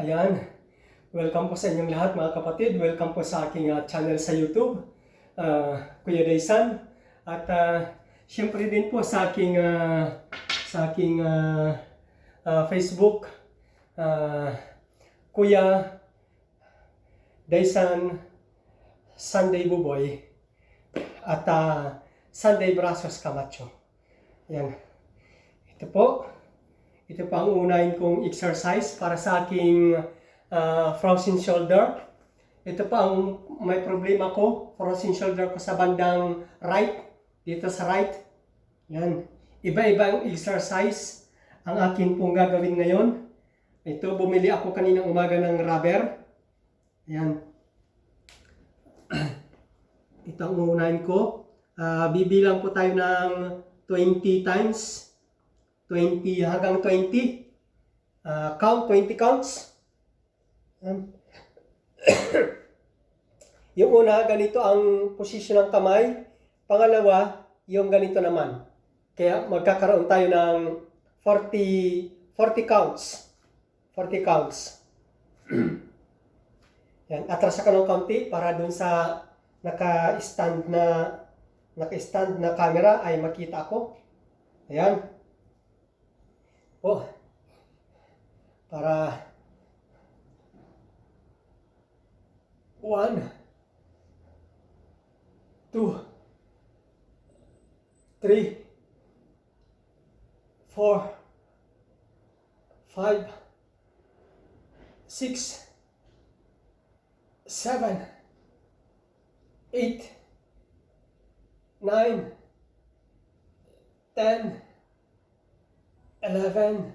Ayan, welcome po sa inyong lahat mga kapatid. Welcome po sa aking channel sa YouTube, Kuya Daysan. At siyempre din po sa aking Facebook, Kuya Daysan Sunday Buboy at Sunday Brazos Camacho. Ayan, ito po ang unahin kong exercise para sa aking frozen shoulder. Ito pa ang may problema ko, frozen shoulder ko sa bandang right, dito sa right. Yan. Iba-ibang exercise ang akin pong gagawin ngayon. Ito, bumili ako kaninang umaga ng rubber. Yan. Ito ang unahin ko. Bibilang po tayo ng 20 times. 20 hanggang 20. Count, 20 counts. Yung una, ganito ang position ng kamay. Pangalawa, yung ganito naman. Kaya magkakaroon tayo ng 40 counts. 40 counts. Yan, atras ka ng kaunti para dun sa naka-stand na camera ay makita ako. Ayan. Oh, para 1, 2, 3, 4, 5, 6, 7, 8, 9, 10, 11,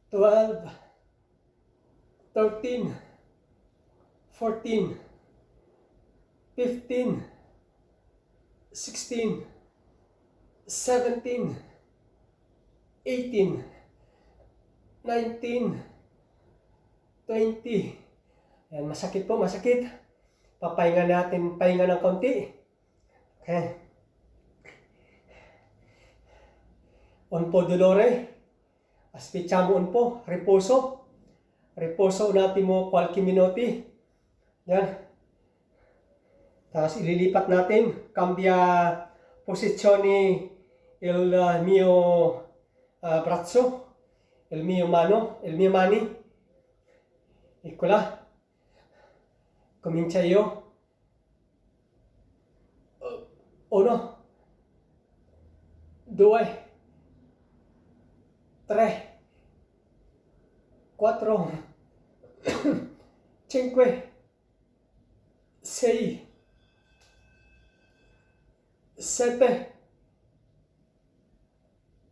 12, 13, 14, 15, 16, 17, 18, 19, 20. Yan, masakit po, masakit. Papahinga natin, pahinga ng konti. Okay. Un po dolore, aspiciamo un po, riposo. Riposo un attimo qualche minuti. Yan. Tapos ililipat natin, cambia posizione il mio braccio, il mio mani. Eccola. Comincia io. 1, 2, 3, 4, 5, 6, 7,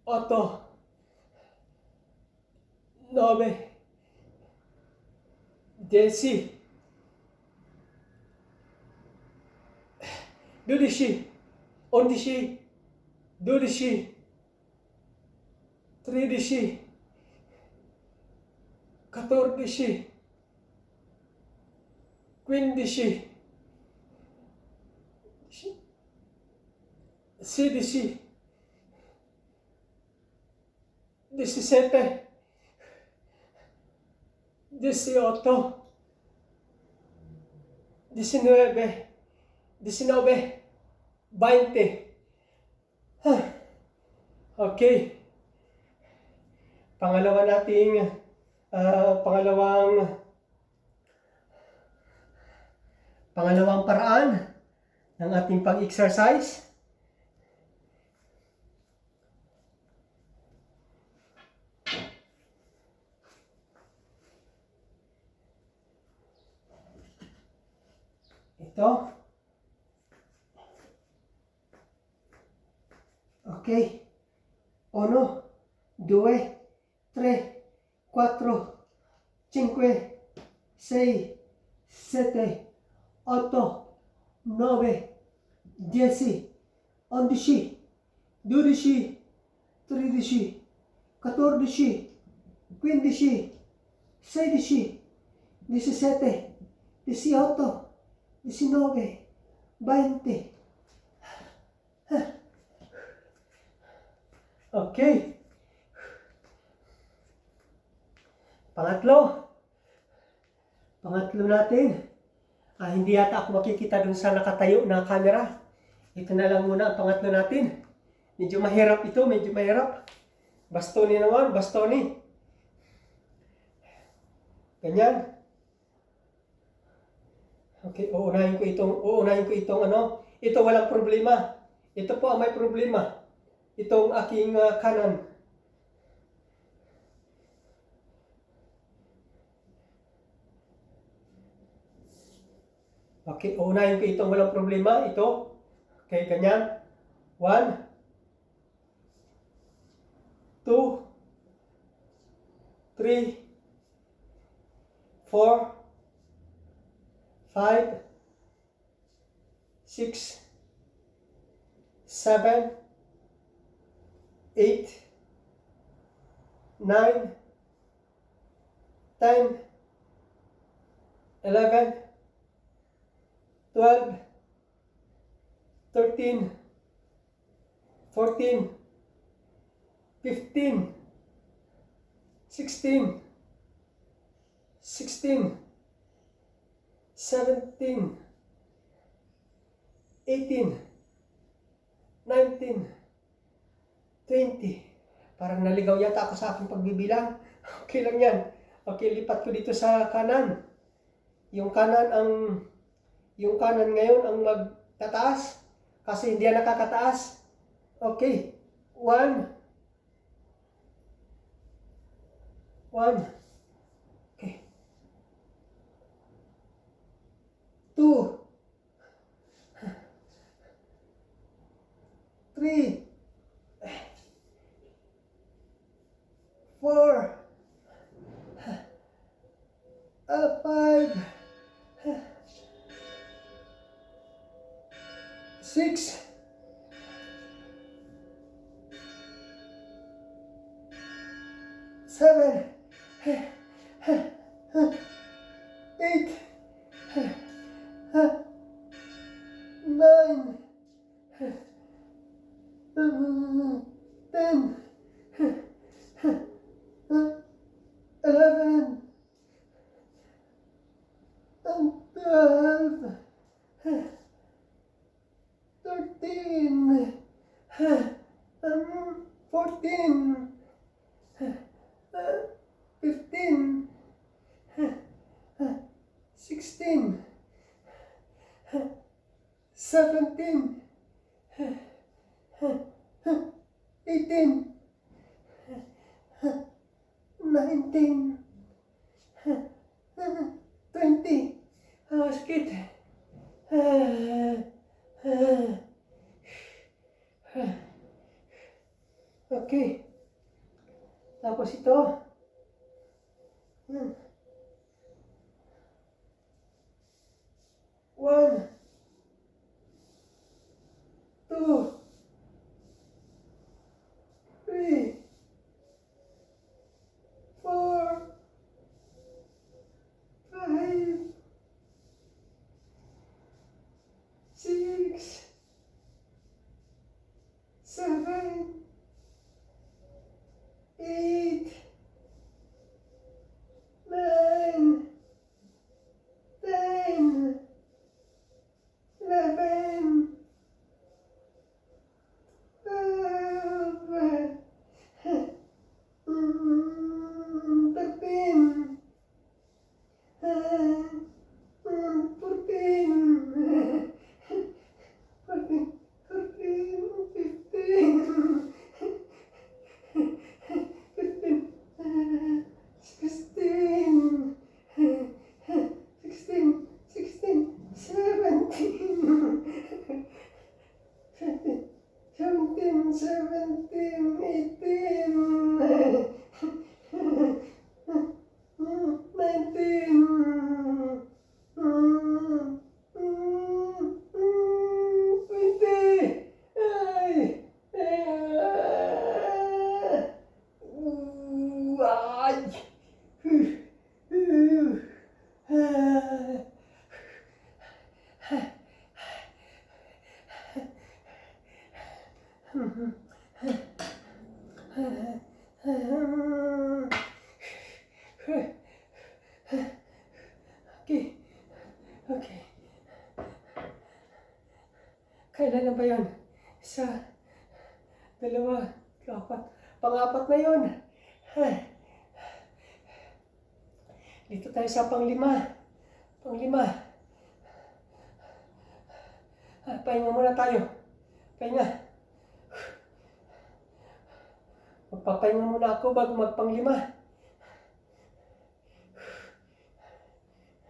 8, 9, 10, 12, 11, 12, 13, 14, 15, 16, 17, 18, 19, 20. Okay. Pangalawang paraan ng ating pag-exercise. Ito. Okay. 1, 2, 3, 4, 5, 6, 7, 8, 9, 10, 11, 12, 13, 14, 15, 16, 17, 18, 19, 20. Okay. Pangatlo, Pangatlo natin. Hindi yata ako makikita dun sa nakatayo na camera. Ito na lang muna ang pangatlo natin. Medyo mahirap ito, medyo mahirap. Bastoni naman, bastoni. Ganyan. Okay, uunahin ko itong ano. Ito walang problema. Ito po ang may problema. Itong aking kanan. Okay, uunahin ko itong walang problema. Ito. Okay, ganyan. 1, 2, 3, 4, 5, 6, 7, 8, 9, 10, 11, 12, 13, 14, 15, 16, 17, 18, 19, 20. Parang naligaw yata ako sa aking pagbibilang. Okay lang yan. Okay, lipat ko dito sa kanan. Yung kanan ngayon ang magtataas kasi hindi yan nakakataas. Okay. 1. Okay. 2. 3. 4. 5. 6. 7. 8. 9. 10. 11. 12. 13. 14. 15. 16. 17. 18. 19. 20. Sakit. Okay. Tapos ito. 1, 2, 3, 4, 5, 6, 7, 8, 9, 10, 11, 12, 13, 14, 19. Ilan na ba yan? Isa, dalawa, apat. Pang-apat na yun. Dito tayo sa pang-5. Pahinga muna tayo. Pahinga. Magpapahinga muna ako bago magpang-5.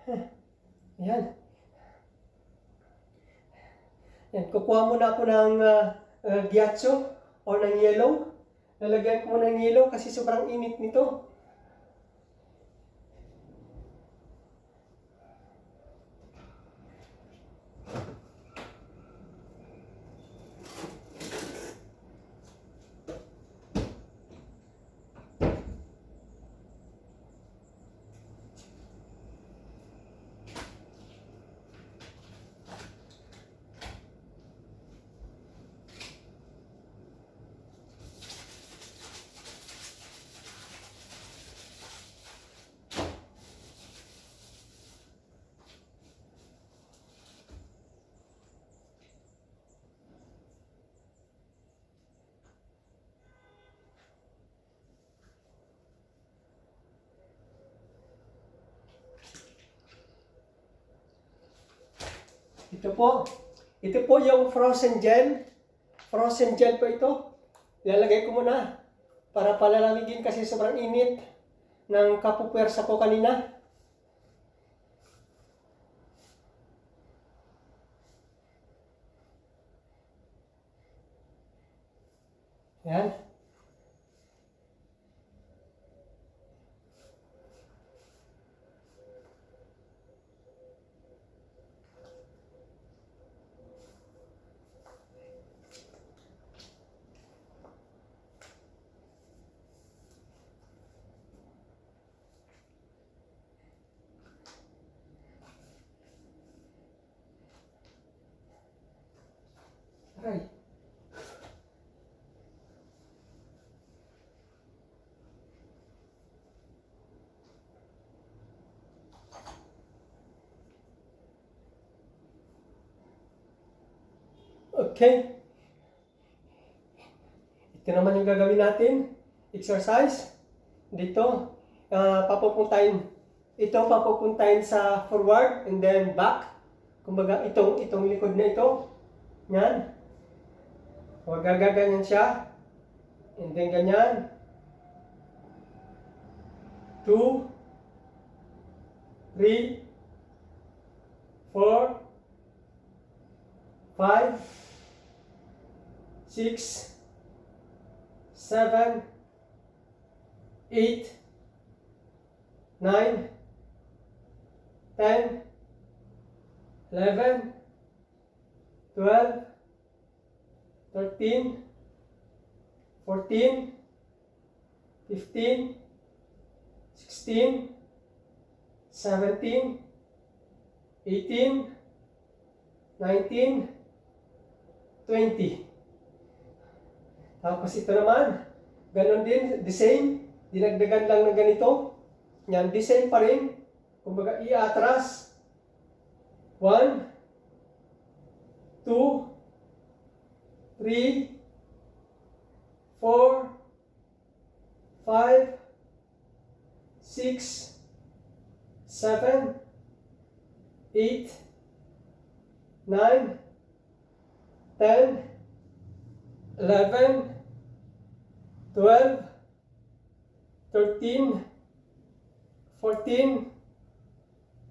Yan. Yan. Kukuha muna ako ng ghiaccio o ng yellow. Lalagyan ko muna ng yellow kasi sobrang init nito. Ito po yung frozen gel. Frozen gel po ito. Ilalagay ko muna para palalamigin kasi sobrang init ng kapupwersa ko kanina. Yan. Aray. Okay. Ito naman yung gagawin natin. Exercise. Dito. Papupuntahin sa forward and then back. Kumbaga, itong likod na ito. Yan. Huwag gagaganyan siya. And then ganyan. 2, 3, 4, 5, 6, 7, 8, 9, 10, 11, 12, 13, 14, 15, 16, 17, 18, 19, 20. Tapos ito naman, ganon din, the same, dinagdagan lang ng ganito. Yan, the same pa rin. Kumbaga, iatras. 1, 2, 3, 4, 5, 6, 7, 8, 9, 10, 11, 12, 13, 14,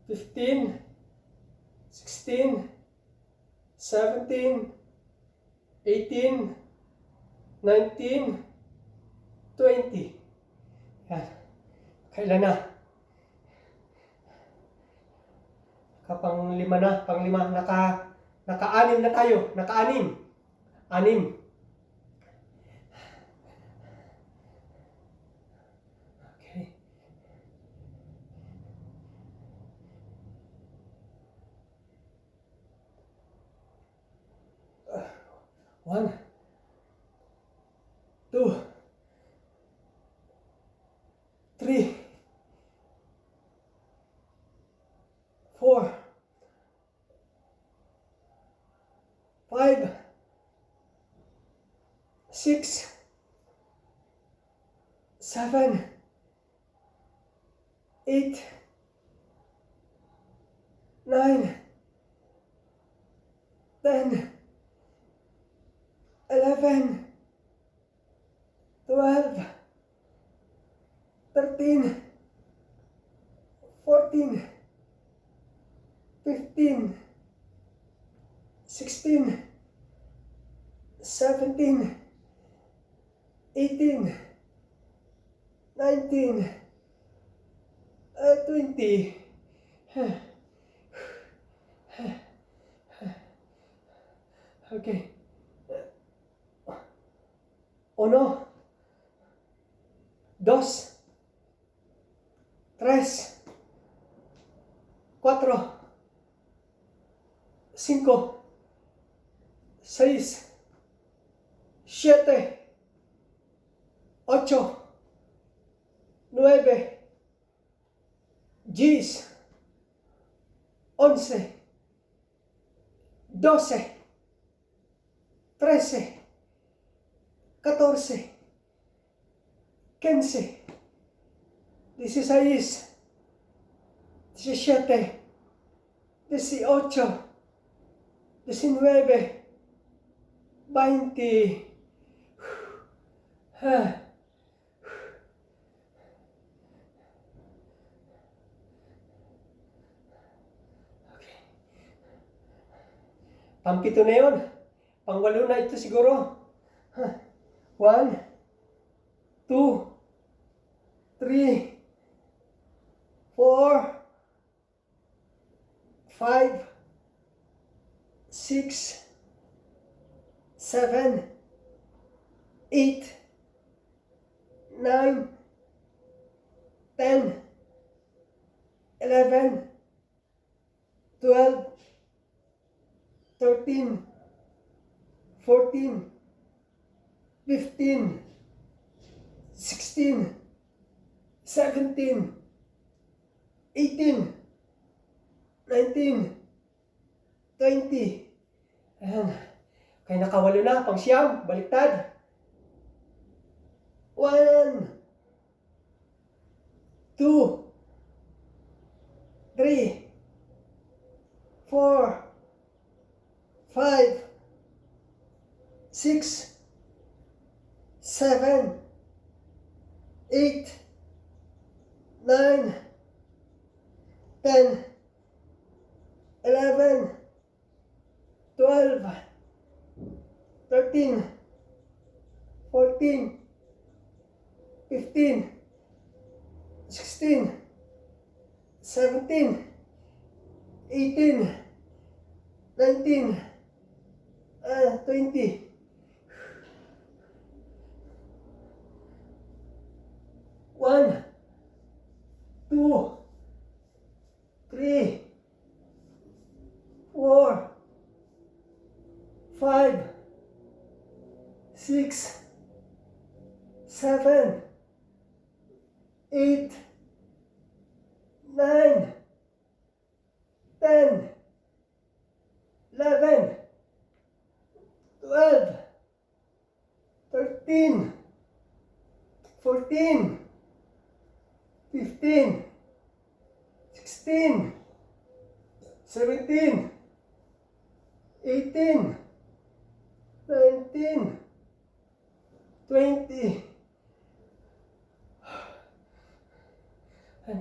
15, 16, 17, 18, 19, 20. Yan. Kailan na? Pang-5 na. Pang-5. Naka-6 na tayo. Naka-6. 6. Okay. One, 2, 3, 4, 5, 6, 7, 8, 9, 10, 11, 12, 13, 14, 15, 16, 17, 18, 19, 20. Okay. 1, 2, 3, 4, 5, 6, 7, 8, 9, 10, 11, 12, 13, 14, 15, 16, 17, 18, 19, 20. Pang-7 na yun. Pang-8 na ito siguro. 1, 2, 3, 4, 5, 6, 7, 8, 9, 10, 11, 12, 13, 14, 15, 16, 17, 18, 19, 20. Ayan. Kaya nakawalo na, pang siyam, baliktad. 1, 2, 3, 4, 5, 6, 7, 8, 9, 10, 11, 12, 13, 14, 15, 16, 17, 18, 19, 20. 1, 2, 3, 4, 5, 6, 7, 8, 9, 10, 11, 12, 13, 14, 15, 16, 17, 18, 19, 20.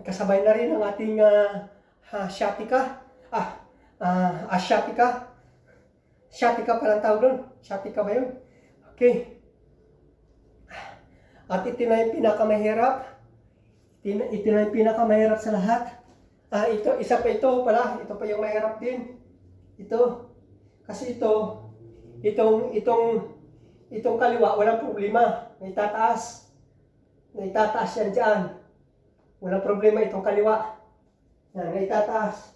Kasabay na rin ang ating sciatica. Asiatica. Sciatica palang tawag doon. Sciatica ba yun? Okay. At ito na yung pinakamahirap. Ito na yung pinakamahirap sa lahat. Ito, isa pa ito pala. Ito pa yung mahirap din. Ito. Kasi itong kaliwa, walang problema. Naitataas. Naitataas yan dyan. Walang problema itong kaliwa. Yan, naitataas.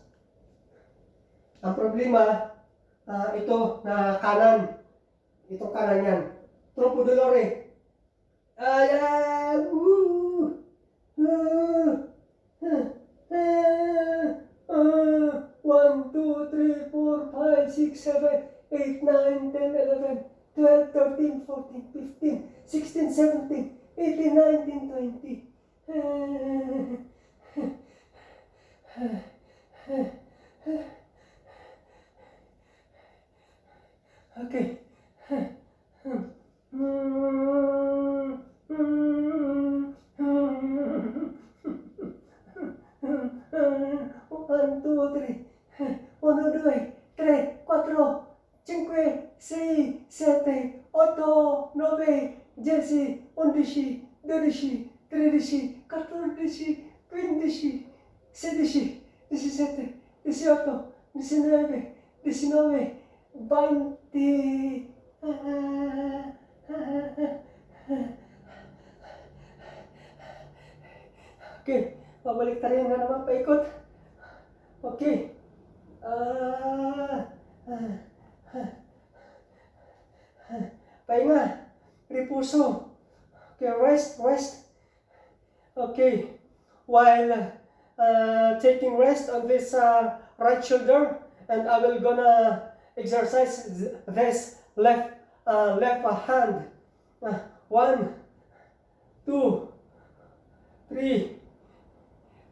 Ang problema, ito na kanan. Itong kanan yan. Tronco dolore. Ayan! 1, 2, 3, 4, 5, 6, 7, 8, 8, 9, 10, 11, 12, 13, 14, 15, 16, 17, 18, 19, 20. Okay. One, two, three. Uno, due, tre, quattro, cinque, sei, sette, otto, nove, 10, 11, 12, 13, 14, 15, 16, 17, 18, 19, 19, 20. Okay, pabalik tayo na naman paikot. Okay. Pahinga. Repuso. Okay, rest. Okay. While taking rest on this right shoulder, and I will gonna exercise this left hand. 1, 2, 3,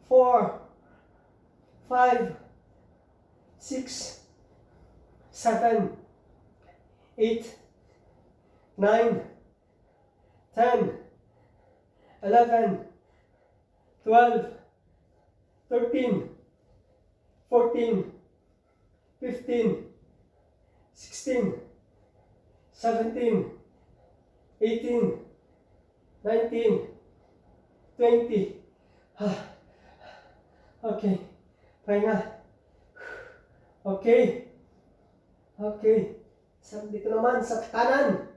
4, 5, 6, 7, 8, 9, 10, 11, 12, 13, 14, 15, 16, 17, 18, 19, 20. Okay. Pahinga. Okay. Dito naman sa kanan.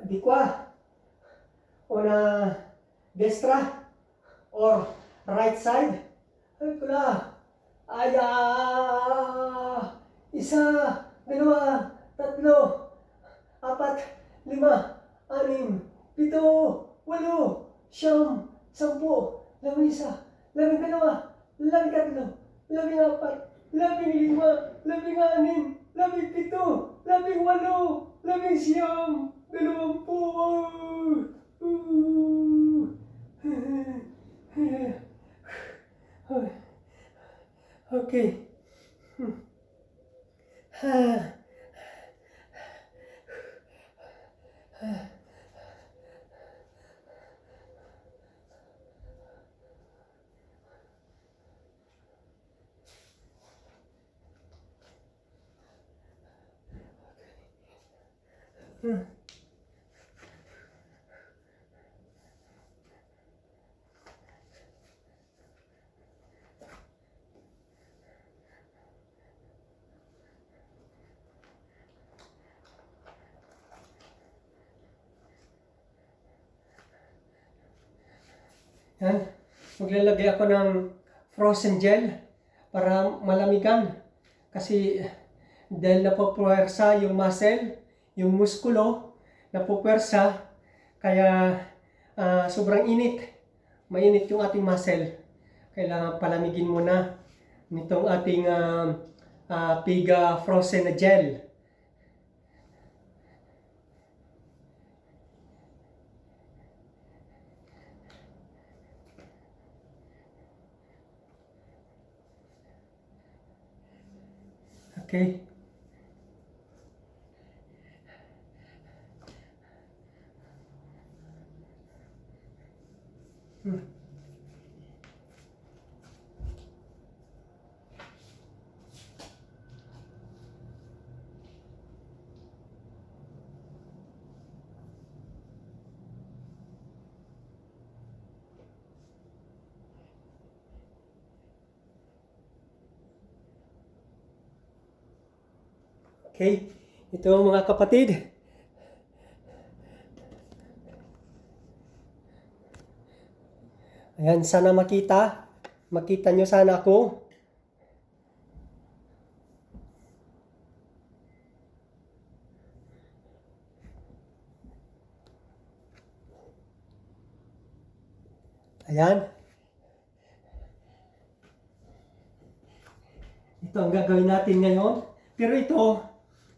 Dikwa. Una destra or right side. Ay pula. Isa, dalawa, tatlo, apat, lima, anim, pito, walo, siyam, sampu, labing isa, labing dalawa, labing tatlo, labing apat, labing lima, labing anim, labing pito, labing walo, labing siyam, 20. Okay. Yan. Maglalagay ako ng frozen gel para malamigan. Kasi dahil napupuwersa yung muscle, yung muskulo, napupuwersa, kaya sobrang init. Mainit yung ating muscle. Kailangan palamigin muna nitong ating Piga frozen na gel. Okay. Okay, ito mga kapatid. Ayan, sana makita nyo sana ako. Ayan. Ito ang gagawin natin ngayon. Pero ito,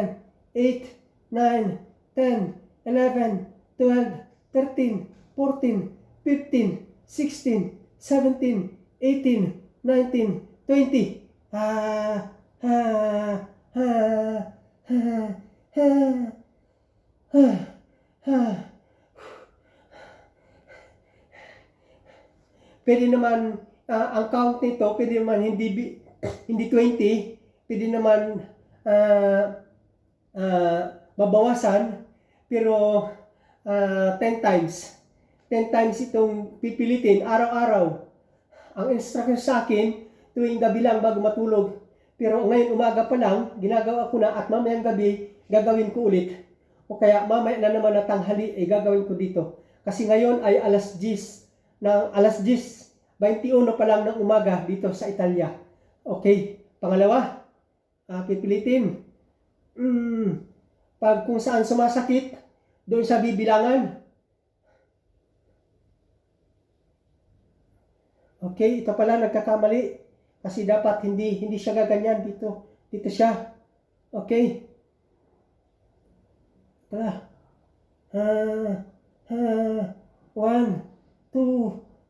7, 8, 9, 10, 11, 12, 13, 14, 15, 16, 17, 18, 19, 20. Ah, ah, ah, ah, ah, ah, ah. Pwede naman, ang count nito, pwede naman hindi 20, pwede naman babawasan, pero 10 times. 10 times itong pipilitin, araw-araw. Ang instruction sa akin, tuwing gabi lang bago matulog. Pero ngayon umaga pa lang, ginagawa ko na at mamayang gabi, gagawin ko ulit. O kaya mamaya na naman na tanghali, gagawin ko dito. Kasi ngayon ay alas 10:21 pa lang ng umaga dito sa Italia. Okay, pangalawa, pipilitin. Pag kung saan sumasakit, doon sa bibilangan. Okay, ito pala nagkakamali. Kasi dapat hindi siya gaganyan dito. Dito siya. Okay. Tara. 1, 2,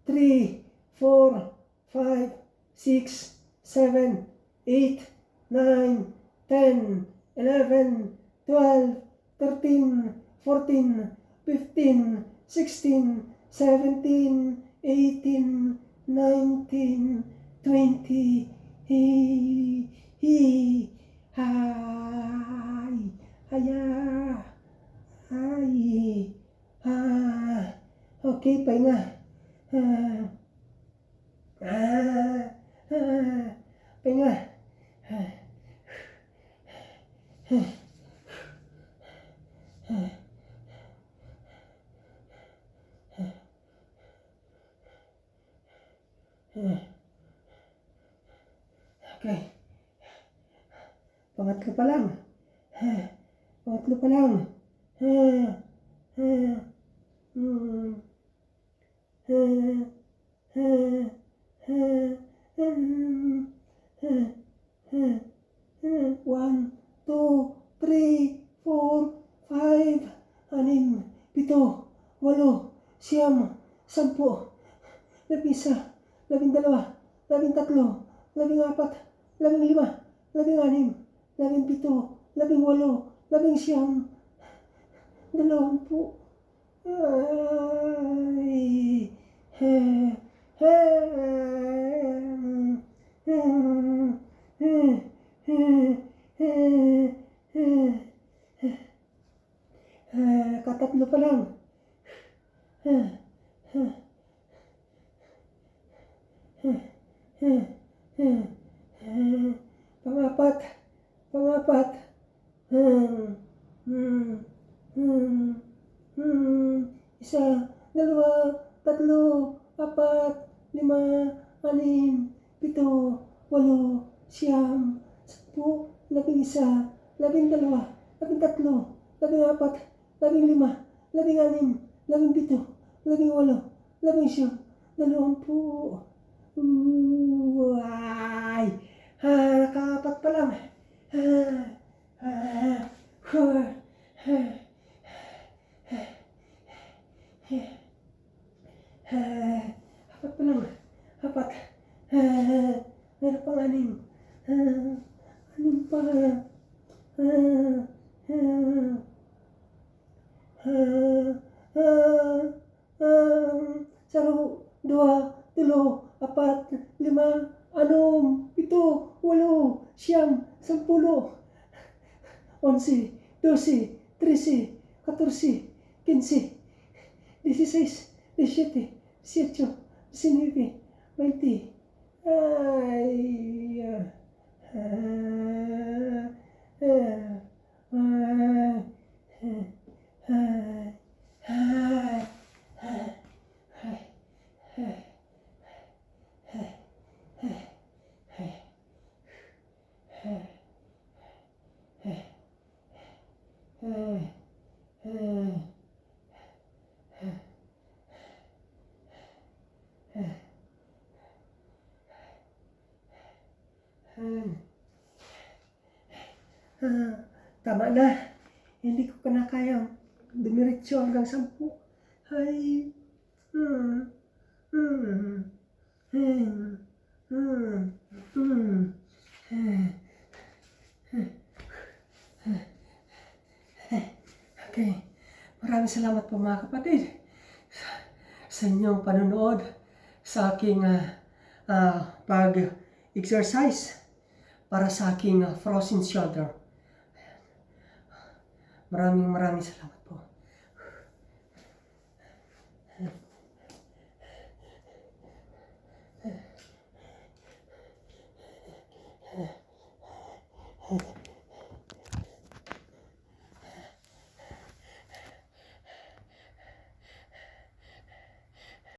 3, 4, 5, 6, 7, 8, 9, 10, 11, 12, 13, 14, 15, 16, 17, 18, 19, 20. Hi. Haya. Hi. Okay, pahinga. Pahinga. Okay. Pangatlo pa lang. Pangatlo pa lang. One, two, three, 4, siyam, 10, 11, 12, 13, 14, 15, 16, 17, 18, 19, 20. Ay. Katatlo pa lang. Pangapat. Isa, dalawa, tatlo, apat, lima, anim, 7, 8, 9, 10, 11, 12, 13, 14, 15, 16, 17, 18, 19, 20. Ay! Nakaapat pa lang. Apat pa lang. Apat. Meron pang 6. 6 pa. Saro, 2, 3, 4, 5, 6, 7, 8, 9, 10, 11, 12, 13, 14, 15, 16, 17, 18, 19, 20. Ay. Tama na. Hindi ko pa na kayang dumiretso hanggang 10. Ay. Okay. Maraming salamat po mga kapatid sa inyong panonood sa aking pag-exercise para sa aking frozen shoulder. Maraming salamat po.